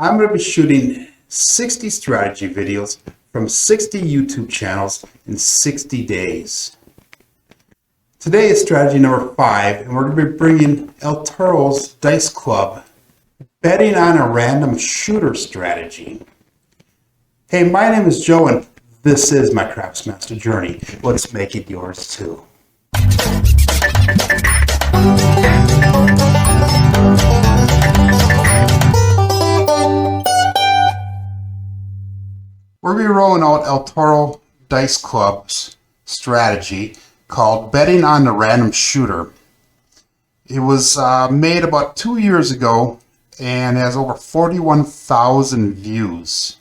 I'm going to be shooting 60 strategy videos from 60 YouTube channels in 60 days. Today is strategy number 5, and we're going to be bringing El Toro's Dice Club, betting on a random shooter strategy. Hey, my name is Joe, and this is my Craftsmaster journey. Let's make it yours too. We're going to be rolling out El Toro Dice Club's strategy called Betting on the Random Shooter. It was made about 2 years ago and has over 41,000 views.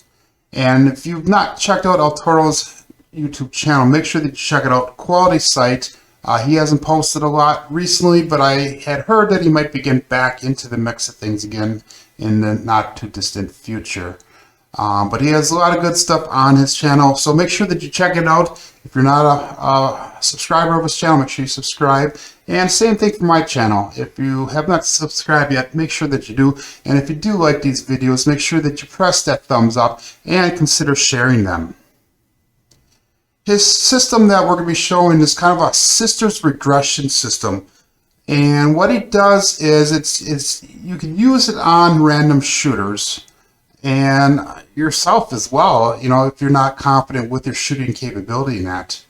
And if you've not checked out El Toro's YouTube channel, make sure that you check it out. Quality site. He hasn't posted a lot recently, but I had heard that he might be getting back into the mix of things again in the not too distant future. But he has a lot of good stuff on his channel, so make sure that you check it out. If you're not a subscriber of his channel, make sure you subscribe. And same thing for my channel. If you have not subscribed yet, make sure that you do. And if you do like these videos, make sure that you press that thumbs up and consider sharing them. His system that we're going to be showing is kind of a sister's regression system. And what he does is you can use it on random shooters and yourself as well, you know, if you're not confident with your shooting capability in that.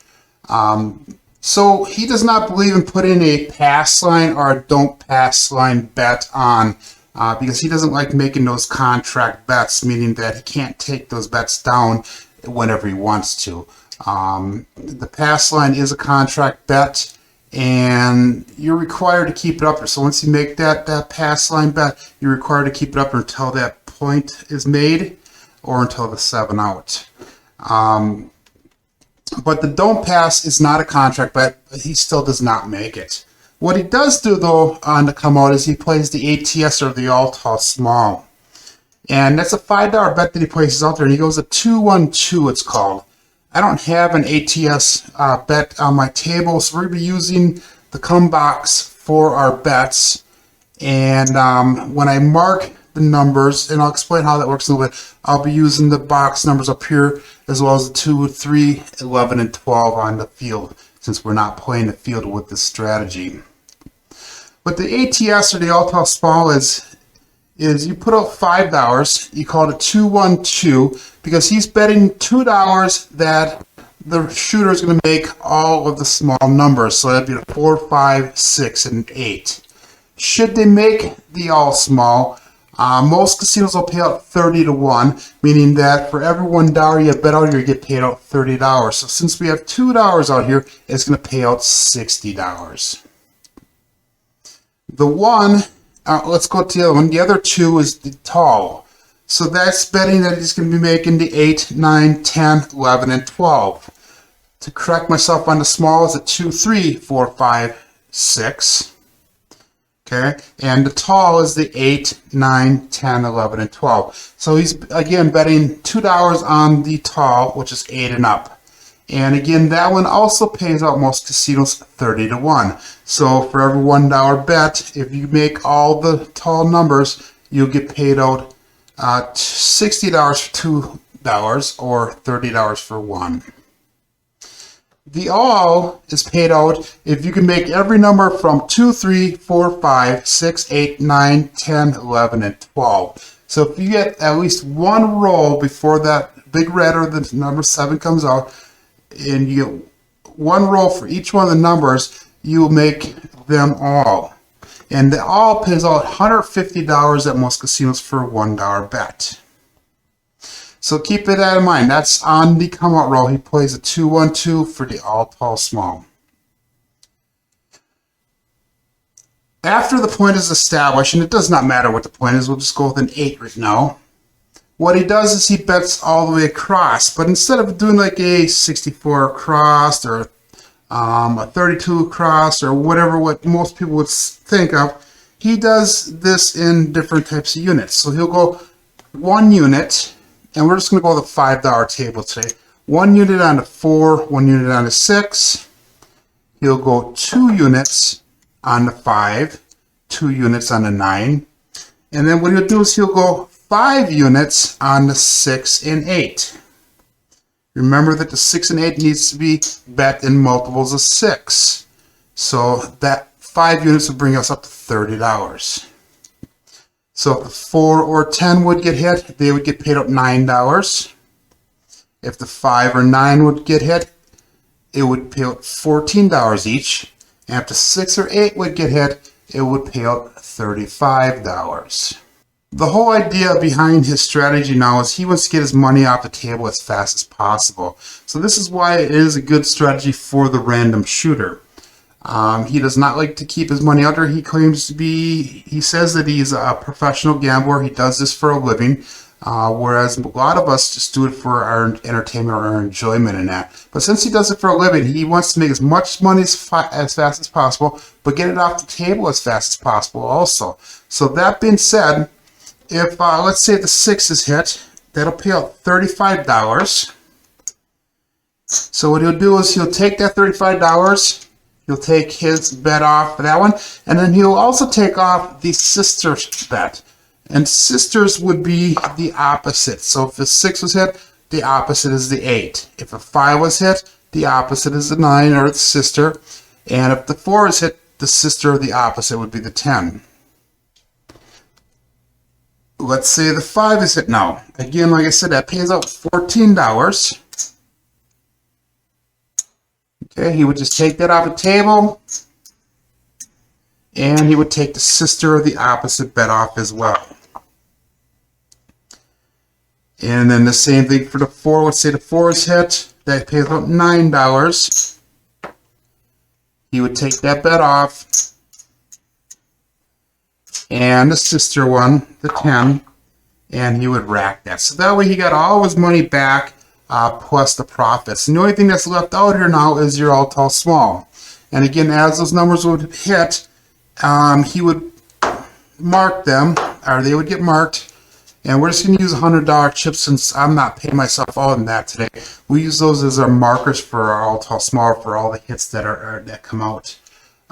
So he does not believe in putting a pass line or a don't pass line bet on because he doesn't like making those contract bets, meaning that he can't take those bets down whenever he wants to. The pass line is a contract bet, and you're required to keep it up there. So once you make that pass line bet, you're required to keep it up until that point is made or until the 7 out. But the don't pass is not a contract bet, but he still does not make it. What he does do though on the come out is he plays the ATS, or the all tall small. And that's a $5 bet that he places out there, and he goes a 2-1-2 it's called. I don't have an ATS bet on my table, so we're going to be using the come box for our bets. And when I mark the numbers, and I'll explain how that works in a little bit, I'll be using the box numbers up here as well as the 2, 3, 11, and 12 on the field, since we're not playing the field with this strategy. But the ATS, or the all-tall small, is you put out $5, you call it a 2-1-2, because he's betting $2 that the shooter is going to make all of the small numbers. So that'd be the 4, 5, 6, and 8. Should they make the all small, most casinos will pay out 30-1, meaning that for every $1 you bet out here, you get paid out $30. So since we have $2 out here, it's going to pay out $60. The one, let's go to the other one. The other 2 is the tall. So that's betting that he's going to be making the 8, 9, 10, 11, and 12. To correct myself on the small is a 2, 3, 4, 5, 6. Okay, and the tall is the 8, 9, 10, 11, and 12. So he's, again, betting $2 on the tall, which is 8 and up. And again, that one also pays out most casinos 30-1. So for every $1 bet, if you make all the tall numbers, you'll get paid out $60 for $2 or $30 for 1. The all is paid out if you can make every number from 2, 3, 4, 5, 6, 8, 9, 10, 11, and 12. So if you get at least one roll before that big red or the number 7 comes out, and you get one roll for each one of the numbers, you will make them all. And the all pays out $150 at most casinos for a $1 bet. So keep that in mind. That's on the come out roll. He plays a 2-1-2 for the all tall small. After the point is established, and it does not matter what the point is, we'll just go with an 8 right now. What he does is he bets all the way across, but instead of doing like a 64 across or a 32 across or whatever what most people would think of, he does this in different types of units. So he'll go 1 unit, and we're just going to go with a $5 table today. 1 unit on the 4, 1 unit on the 6. He'll go 2 units on the 5, 2 units on the 9. And then what he'll do is he'll go 5 units on the 6 and 8. Remember that the 6 and 8 needs to be bet in multiples of 6. So that 5 units would bring us up to $30. So if the 4 or 10 would get hit, they would get paid out $9. If the 5 or 9 would get hit, it would pay out $14 each. And if the 6 or 8 would get hit, it would pay out $35. The whole idea behind his strategy now is he wants to get his money off the table as fast as possible. So this is why it is a good strategy for the random shooter. He does not like to keep his money out there. He claims to be, he says that he's a professional gambler. He does this for a living, whereas a lot of us just do it for our entertainment or our enjoyment in that. But since he does it for a living, he wants to make as much money as fast as possible, but get it off the table as fast as possible also. So that being said, if let's say the 6 is hit, that'll pay out $35. So what he'll do is he'll take that $35, he'll take his bet off for that one, and then he'll also take off the sister's bet. And sisters would be the opposite. So if the 6 was hit, the opposite is the 8. If a 5 was hit, the opposite is the 9 or the sister. And if the 4 is hit, the sister or the opposite would be the 10. Let's say the 5 is hit now. Again, like I said, that pays out $14. Okay, he would just take that off the table, and he would take the sister or the opposite bet off as well. And then the same thing for the 4. Let's say the 4 is hit, that pays out $9. He would take that bet off, and the sister one, the 10, and he would rack that. So that way he got all his money back, plus the profits. And the only thing that's left out here now is your all tall small. And again, as those numbers would hit, he would mark them, or they would get marked. And we're just going to use $100 chips since I'm not paying myself out in that today. We use those as our markers for our all tall small for all the hits that come out.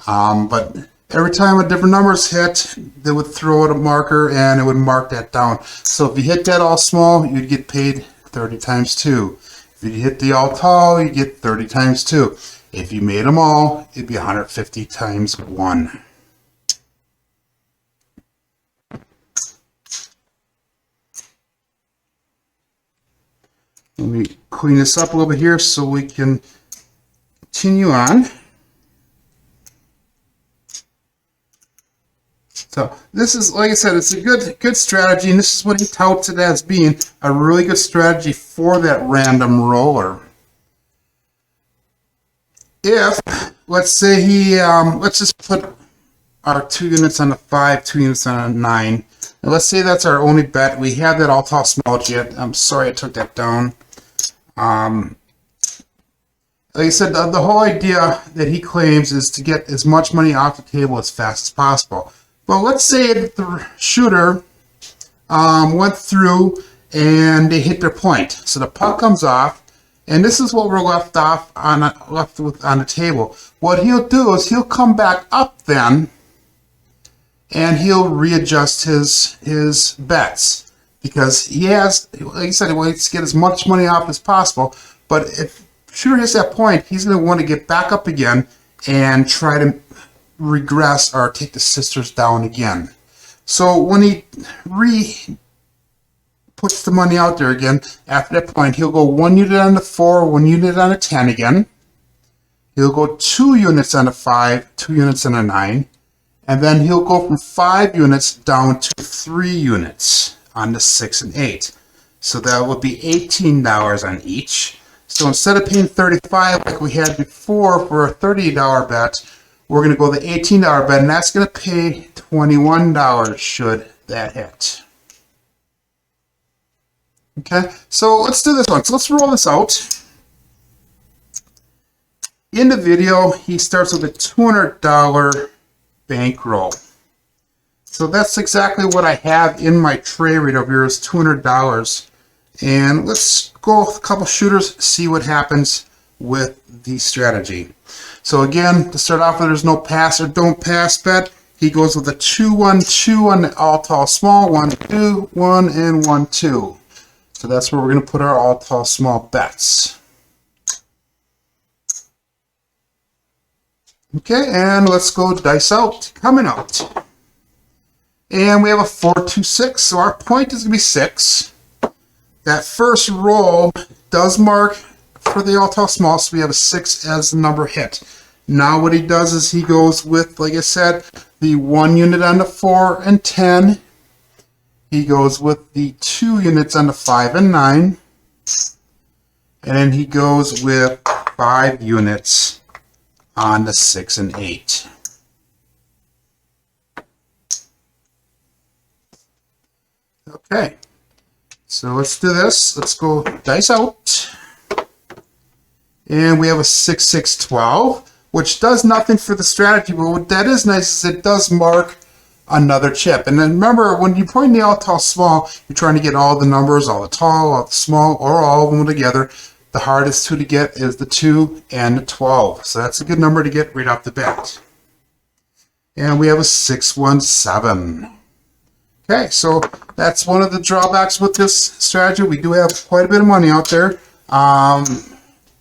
But every time a different number is hit, they would throw out a marker and it would mark that down. So if you hit that all small, you'd get paid 30 times 2. If you hit the all tall, you get 30 times 2. If you made them all, it'd be 150 times 1. Let me clean this up a little bit here so we can continue on. So this is, like I said, it's a good strategy, and this is what he touts it as being a really good strategy for that random roller. If, let's say let's just put our 2 units on a 5, 2 units on a 9. Now let's say that's our only bet. We have that all tall small yet. I'm sorry I took that down. Like I said, the whole idea that he claims is to get as much money off the table as fast as possible. Well, let's say that the shooter went through and they hit their point. So the puck comes off, and this is what we're left with on the table. What he'll do is he'll come back up then, and he'll readjust his bets because he has, like I said, he wants to get as much money off as possible. But if shooter hits that point, he's going to want to get back up again and try to regress or take the sisters down again. So when he puts the money out there again, after that point, he'll go 1 unit on the 4, 1 unit on a 10 again. He'll go 2 units on a 5, 2 units on a 9. And then he'll go from 5 units down to 3 units on the 6 and 8. So that would be $18 on each. So instead of paying $35 like we had before for a $30 bet, we're going to go the $18 bet, and that's going to pay $21 should that hit. Okay, so let's do this one. So let's roll this out. In the video, he starts with a $200 bankroll. So that's exactly what I have in my tray right over here is $200. And let's go with a couple shooters, see what happens with the strategy. So again, to start off with, there's no pass or don't pass bet. he goes with a 2-1-2 on the all tall small, 1-2, 1 and 1-2. So that's where we're going to put our all tall small bets. Okay, and let's go dice out, coming out. And we have a 4-2-6, so our point is going to be 6. That first roll does mark for the all tall small, so we have a 6 as the number hit. Now what he does is he goes with, like I said, the 1 unit on the 4 and 10. He goes with the 2 units on the 5 and 9. And then he goes with 5 units on the 6 and 8. Okay, so let's do this. Let's go dice out. And we have a 6-6-12. Which does nothing for the strategy, but what that is nice is it does mark another chip. And then remember, when you point the all tall small, you're trying to get all the numbers, all the tall, all the small, or all of them together. The hardest two to get is the 2 and the 12. So that's a good number to get right off the bat. And we have a 6-1-7. Okay, so that's one of the drawbacks with this strategy. We do have quite a bit of money out there.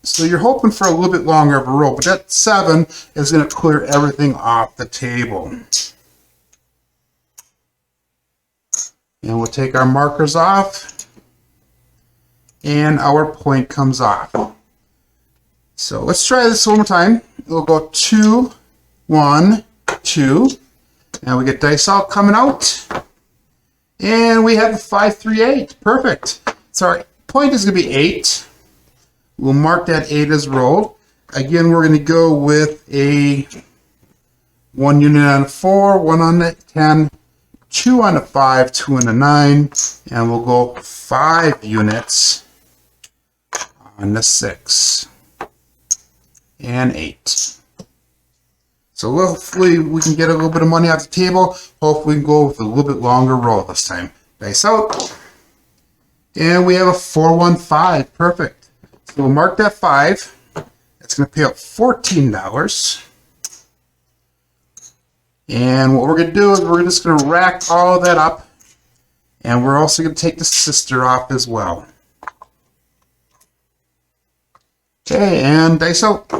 So you're hoping for a little bit longer of a roll, but that 7 is going to clear everything off the table. And we'll take our markers off, and our point comes off. So let's try this one more time. We'll go 2, 1, 2, and we get dice out coming out, and we have a 5-3-8. Perfect. So our point is going to be 8. We'll mark that 8 as rolled. Again, we're going to go with a 1 unit on the 4, 1 on the 10, 2 on the 5, 2 on the 9, and we'll go 5 units on the 6 and 8. So hopefully we can get a little bit of money off the table. Hopefully we can go with a little bit longer roll this time. Dice out. And we have a 4-1-5. Perfect. So we'll mark that 5. That's going to pay out $14. And what we're going to do is we're just going to rack all that up. And we're also going to take the sister off as well. Okay, and dice out.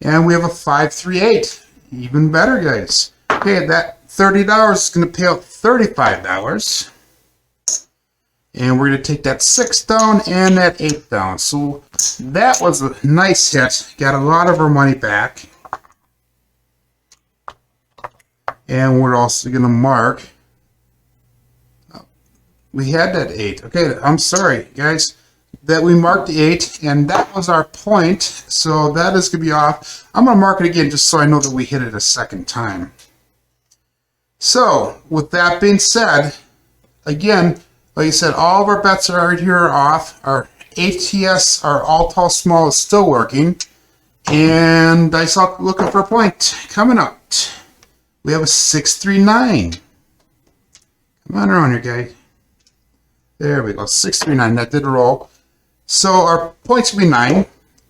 And we have a 5-3-8. Even better, guys. Okay, that $30 is going to pay out $35. And we're going to take that 6 down and that 8 down. So that was a nice hit. Got a lot of our money back. And we're also going to mark. We had that 8. Okay, I'm sorry, guys. That we marked the 8, and that was our point. So that is going to be off. I'm going to mark it again just so I know that we hit it a second time. So with that being said, again, like I said, all of our bets are here are off. Our ATS, our all tall small, is still working. And dice out looking for a point. Coming out. We have a 6-3-9. Come on around here, guy. There we go. 6-3-9. That did roll. So our points will be 9.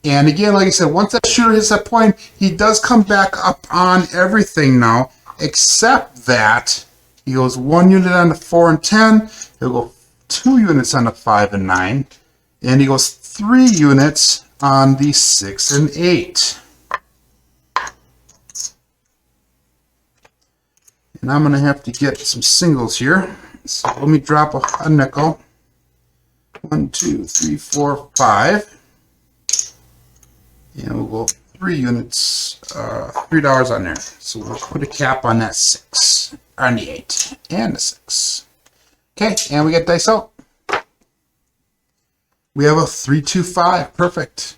And again, like I said, once that shooter hits that point, he does come back up on everything now, except that he goes 1 unit on the 4 and 10. He'll go 2 units on the 5 and 9. And he goes 3 units on the 6 and 8. And I'm going to have to get some singles here. So let me drop a nickel. 1, 2, 3, 4, 5. And we'll go 3 units, $3 on there. So we'll put a cap on that 6, on the 8, and the 6. Okay, and we get dice out. We have a 3-2-5. Perfect.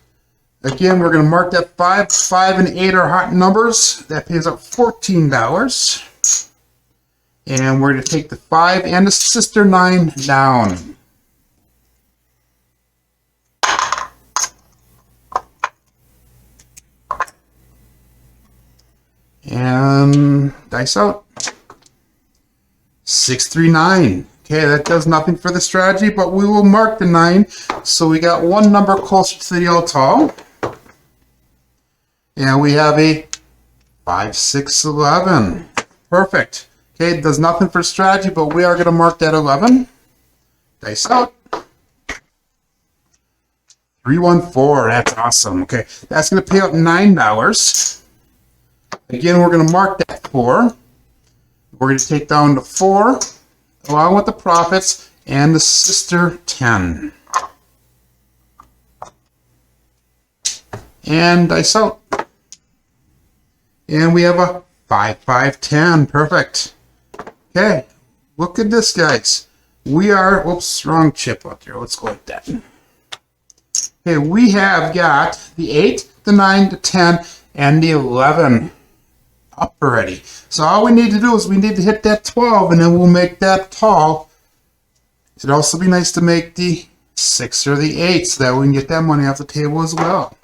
Again, we're going to mark that 5. 5 and 8 are hot numbers. That pays out $14. And we're going to take the 5 and the sister 9 down. And dice out. 6-3-9. Okay, that does nothing for the strategy, but we will mark the 9. So we got one number closer to the all tall. And we have a 5, 6, 11. Perfect. Okay, it does nothing for strategy, but we are going to mark that 11. Dice out. 3, 1, 4. That's awesome. Okay, that's going to pay out $9. Again, we're going to mark that 4. We're going to take down the 4, along with the profits, and the sister 10. And dice out. And we have a 5, 5, 10. Perfect. Okay, look at this, guys. We are, whoops, wrong chip out there. Let's go with that. Okay, we have got the 8, the 9, the 10, and the 11 up already. So all we need to do is we need to hit that 12, and then we'll make that tall. It'd also be nice to make the 6 or the 8 so that we can get that money off the table as well.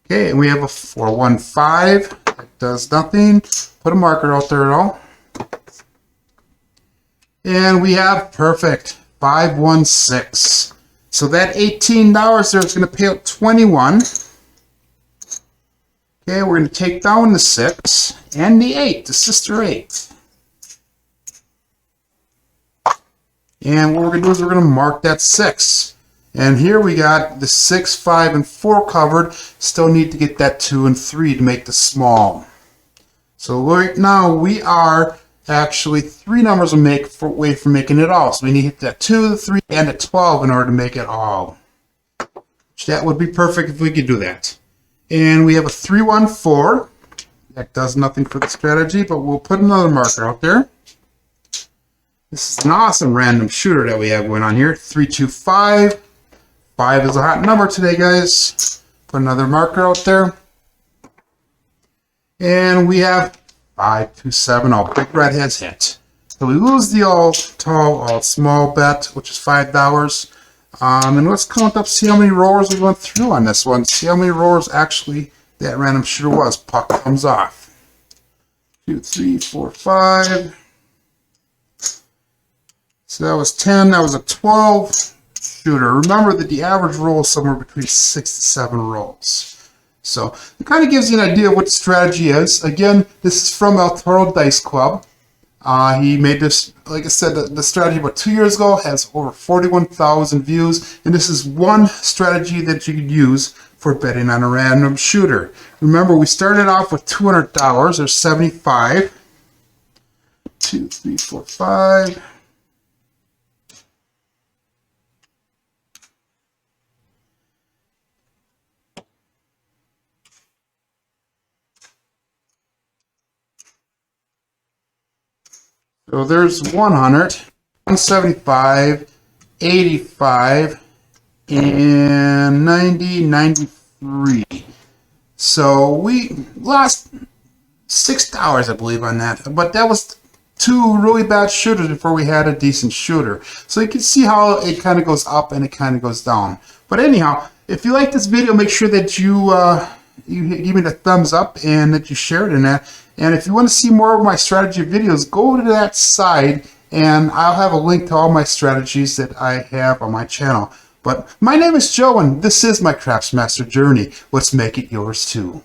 Okay, and we have a 4, 1, 5. That does nothing. Put a marker out there at all. And we have perfect 5, 1, 6. So that $18 there is going to pay out 21. Okay, we're going to take down the 6 and the 8, the sister 8. And what we're going to do is we're going to mark that 6. And here we got the 6, 5, and 4 covered. Still need to get that 2 and 3 to make the small. So right now we are actually 3 numbers away from making it all. So we need to hit that 2, the 3, and the 12 in order to make it all. That would be perfect if we could do that. And we have a 3, 1, 4. That does nothing for the strategy, but we'll put another marker out there. This is an awesome random shooter that we have going on here. 3, 2, 5. 5 is a hot number today, guys. Put another marker out there. And we have 5, 2, 7. All big red has hit. So we lose the all tall, all small bet, which is $5. And let's count up, see how many rollers we went through on this one. See how many rollers actually that random shooter was. Puck comes off. 2, 3, 4, 5. So that was 10. That was a 12 shooter. Remember that the average roll is somewhere between 6 to 7 rolls. So it kind of gives you an idea of what the strategy is. Again, this is from El Toro Dice Club. He made this, like I said, the strategy about 2 years ago, has over 41,000 views, and this is one strategy that you could use for betting on a random shooter. Remember, we started off with $200 or 75. 2, 3, 4, 5. So there's 100, 175, 85, and 90, 93. So we lost $6, I believe, on that. But that was 2 really bad shooters before we had a decent shooter. So you can see how it kind of goes up and it kind of goes down. But anyhow, if you like this video, make sure that you give me the thumbs up and that you share it in that. And if you want to see more of my strategy videos, go to that side and I'll have a link to all my strategies that I have on my channel. But my name is Joe and this is my Craftsmaster journey. Let's make it yours too.